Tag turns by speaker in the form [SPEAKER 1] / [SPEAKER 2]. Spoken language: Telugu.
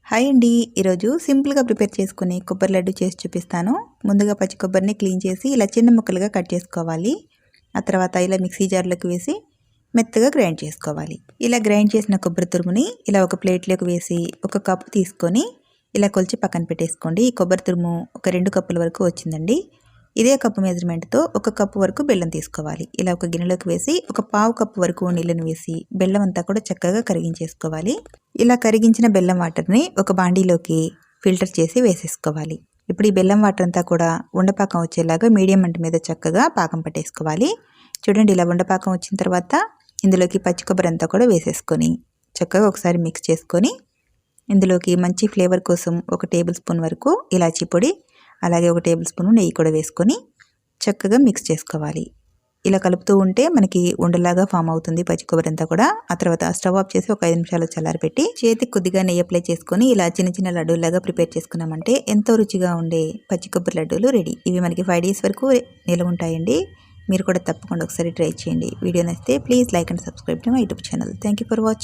[SPEAKER 1] హాయ్ అండి, ఈరోజు సింపుల్గా ప్రిపేర్ చేసుకునే కొబ్బరి లడ్డు చేసి చూపిస్తాను. ముందుగా పచ్చి కొబ్బరిని క్లీన్ చేసి ఇలా చిన్న ముక్కలుగా కట్ చేసుకోవాలి. ఆ తర్వాత ఇలా మిక్సీ జార్లోకి వేసి మెత్తగా గ్రైండ్ చేసుకోవాలి. ఇలా గ్రైండ్ చేసిన కొబ్బరి తురుముని ఇలా ఒక ప్లేట్లోకి వేసి ఒక కప్పు తీసుకొని ఇలా కొలిచి పక్కన పెట్టేసుకోండి. ఈ కొబ్బరి తురుము ఒక 2 కప్పుల వరకు వచ్చిందండి. ఇదే కప్పు మెజర్మెంట్తో ఒక కప్పు వరకు బెల్లం తీసుకోవాలి. ఇలా ఒక గిన్నెలోకి వేసి ఒక పావు కప్పు వరకు నీళ్ళని వేసి బెల్లం అంతా కూడా చక్కగా కరిగించేసుకోవాలి. ఇలా కరిగించిన బెల్లం వాటర్ని ఒక బాండీలోకి ఫిల్టర్ చేసి వేసేసుకోవాలి. ఇప్పుడు ఈ బెల్లం వాటర్ అంతా కూడా ఉండపాకం వచ్చేలాగా మీడియం మంట మీద చక్కగా పాకం పట్టేసుకోవాలి. చూడండి, ఇలా ఉండపాకం వచ్చిన తర్వాత ఇందులోకి పచ్చి కొబ్బరి అంతా కూడా వేసేసుకొని చక్కగా ఒకసారి మిక్స్ చేసుకొని ఇందులోకి మంచి ఫ్లేవర్ కోసం 1 టేబుల్ స్పూన్ వరకు ఇలాచీ పొడి, అలాగే 1 టేబుల్ స్పూన్ నెయ్యి కూడా వేసుకొని చక్కగా మిక్స్ చేసుకోవాలి. ఇలా కలుపుతూ ఉంటే మనకి ఉండలాగా ఫామ్ అవుతుంది పచ్చి కొబ్బరి అంతా కూడా. ఆ తర్వాత స్టవ్ ఆఫ్ చేసి ఒక 5 నిమిషాలు చల్లారపెట్టి చేతికి కొద్దిగా నెయ్యి అప్లై చేసుకొని ఇలా చిన్న చిన్న లడ్డూలాగా ప్రిపేర్ చేసుకున్నామంటే ఎంతో రుచిగా ఉండే పచ్చి కొబ్బరి లడ్డూలు రెడీ. ఇవి మనకి 5 డేస్ వరకు నిల్వ ఉంటాయండి. మీరు కూడా తప్పకుండా ఒకసారి ట్రై చేయండి. వీడియో నచ్చితే please like and subscribe to my YouTube channel. Thank you for watching.